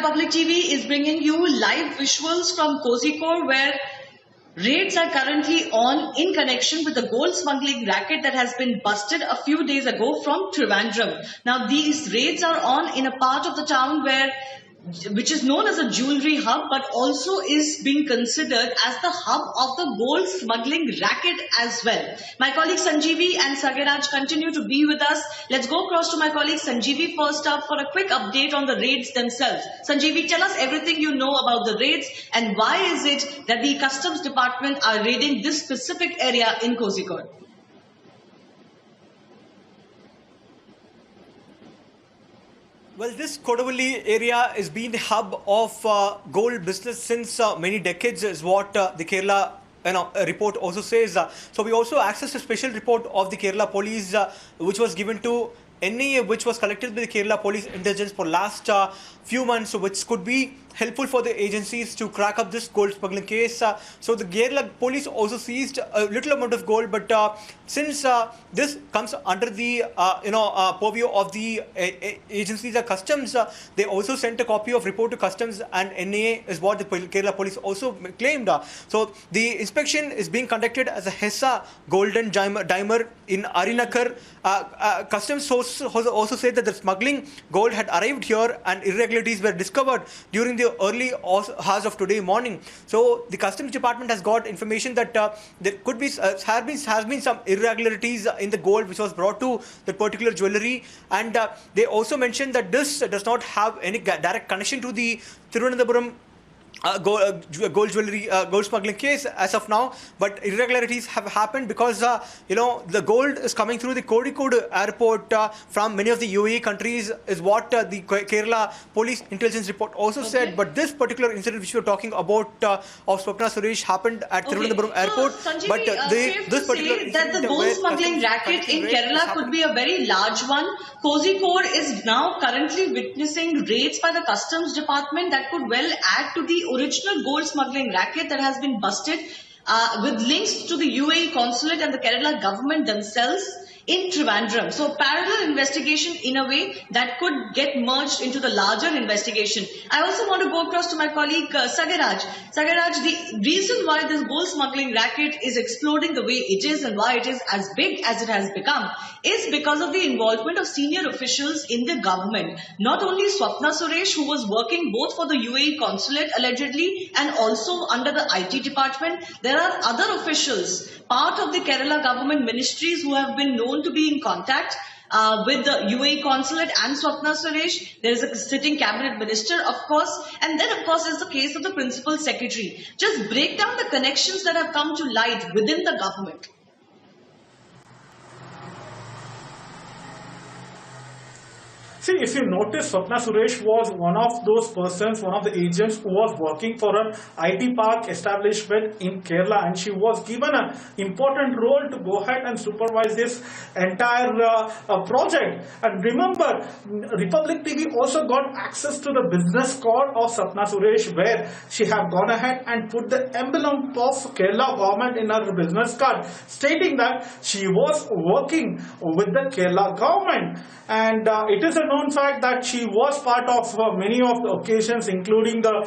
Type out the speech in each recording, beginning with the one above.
Public TV is bringing you live visuals from Kozhikode, where raids are currently on in connection with the gold smuggling racket that has been busted a few days ago from Trivandrum. Now, these raids are on in a part of the town which is known as a jewelry hub, but also is being considered as the hub of the gold smuggling racket as well. My colleagues Sanjeevi and Sagaraj continue to be with us. Let's go across to my colleague Sanjeevi first up for a quick update on the raids themselves. Sanjeevi, tell us everything you know about the raids and why is it that the Customs Department are raiding this specific area in Kozhikode? Well, this Kodavali area has been the hub of gold business since many decades, is what the Kerala report also says. So we also accessed a special report of the Kerala police, which was given to NIA, which was collected by the Kerala Police Intelligence for last few months, which could be helpful for the agencies to crack up this gold smuggling case. So the Kerala police also seized a little amount of gold, but since this comes under the purview of the agencies of customs, they also sent a copy of report to customs and NIA is what the Kerala police also claimed. So the inspection is being conducted as a HESA golden dimer in Arinakar. Customs sources also said that the smuggling gold had arrived here and irregularities were discovered during the early hours of today morning. So the Customs Department has got information that there could be has been some irregularities in the gold which was brought to that particular jewellery, and they also mentioned that this does not have any direct connection to the Thiruvananthapuram gold jewelry gold smuggling case as of now, but irregularities have happened because the gold is coming through the Kozhikode airport from many of the UAE countries, is what the Kerala Police Intelligence report also said. But this particular incident which we are talking about of Swapna Suresh happened at Thiruvananthapuram airport. Sanjeevi, But this particular that the gold smuggling racket in Kerala could be a very large one. Kozhikode is now currently witnessing raids by the Customs Department that could well add to the original gold smuggling racket that has been busted with links to the UAE consulate and the Kerala government themselves in Trivandrum. So parallel investigation in a way that could get merged into the larger investigation. I also want to go across to my colleague Sagaraj. Sagaraj, the reason why this gold smuggling racket is exploding the way it is and why it is as big as it has become is because of the involvement of senior officials in the government. Not only Swapna Suresh, who was working both for the UAE consulate allegedly and also under the IT department, there are other officials, part of the Kerala government ministries, who have been known to be in contact with the UAE consulate and Swapna Suresh. There is a sitting cabinet minister, of course, and then of course is the case of the principal secretary. Just break down the connections that have come to light within the government. See, if you notice, Swapna Suresh was one of those persons, one of the agents who was working for an IT park establishment in Kerala, and she was given an important role to go ahead and supervise this entire project. And remember, Republic TV also got access to the business card of Swapna Suresh, where she have gone ahead and put the emblem of Kerala government in her business card, stating that she was working with the Kerala government. And it is a known fact that she was part of many of the occasions, including the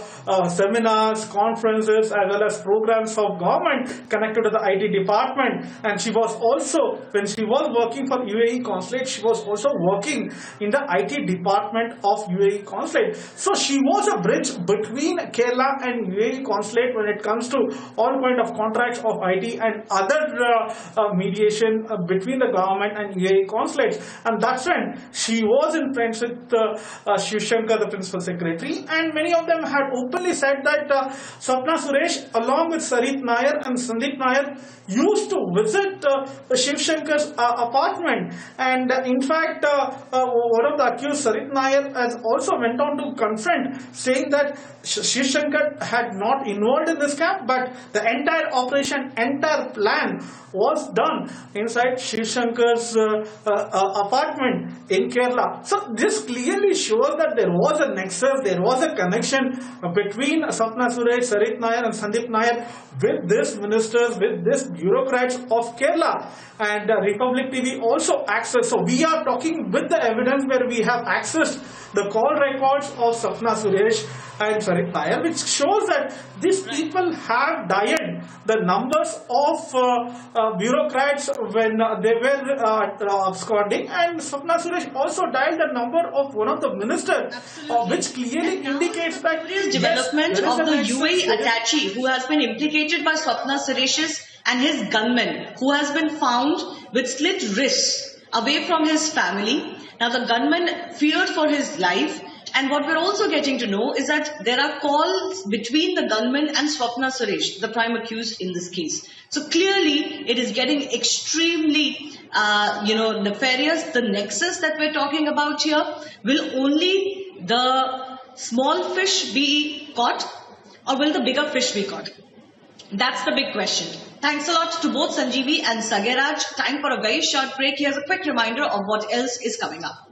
seminars, conferences, as well as programs of government connected to the IT department. And she was also, when she was working for UAE consulate, she was also working in the IT department of UAE consulate. So she was a bridge between Kerala and UAE consulate when it comes to all kind of contracts of IT and other mediation between the government and UAE consulates. And that's when she was in friends with Shiv Shankar, the principal secretary, and many of them had openly said that Swapna Suresh, along with Sarit Nair and Sandeep Nair, used to visit Shiv Shankar's apartment. And in fact, one of the accused, Sarit Nair, has also went on to confront, saying that Shiv Shankar had not involved in this camp, but the entire operation, entire plan was done inside Shiv Shankar's apartment in Kerala. So this clearly shows that there was a nexus, there was a connection between Swapna Suresh, Sarit Nair and Sandeep Nair with these ministers, with this bureaucrats of Kerala. And Republic TV also accessed. So we are talking with the evidence where we have accessed the call records of Sapna Suresh and Sarit Nair, which shows that these people have dialed the numbers of bureaucrats when they were absconding, and Sapna Suresh also dialed the number of one of the ministers, which clearly indicates that development yes, of the there is a UAE nexus. attaché who has been implicated by Swapna Suresh's and his gunman, who has been found with slit wrists away from his family. Now the gunman feared for his life, and what we're also getting to know is that there are calls between the gunman and Swapna Suresh, the prime accused in this case. So clearly it is getting extremely nefarious. The nexus that we're talking about here, will only the small fish be caught, or will the bigger fish be caught? That's the big question. Thanks a lot to both Sanjeevi and Sageraj. Time for a very short break. Here's a quick reminder of what else is coming up.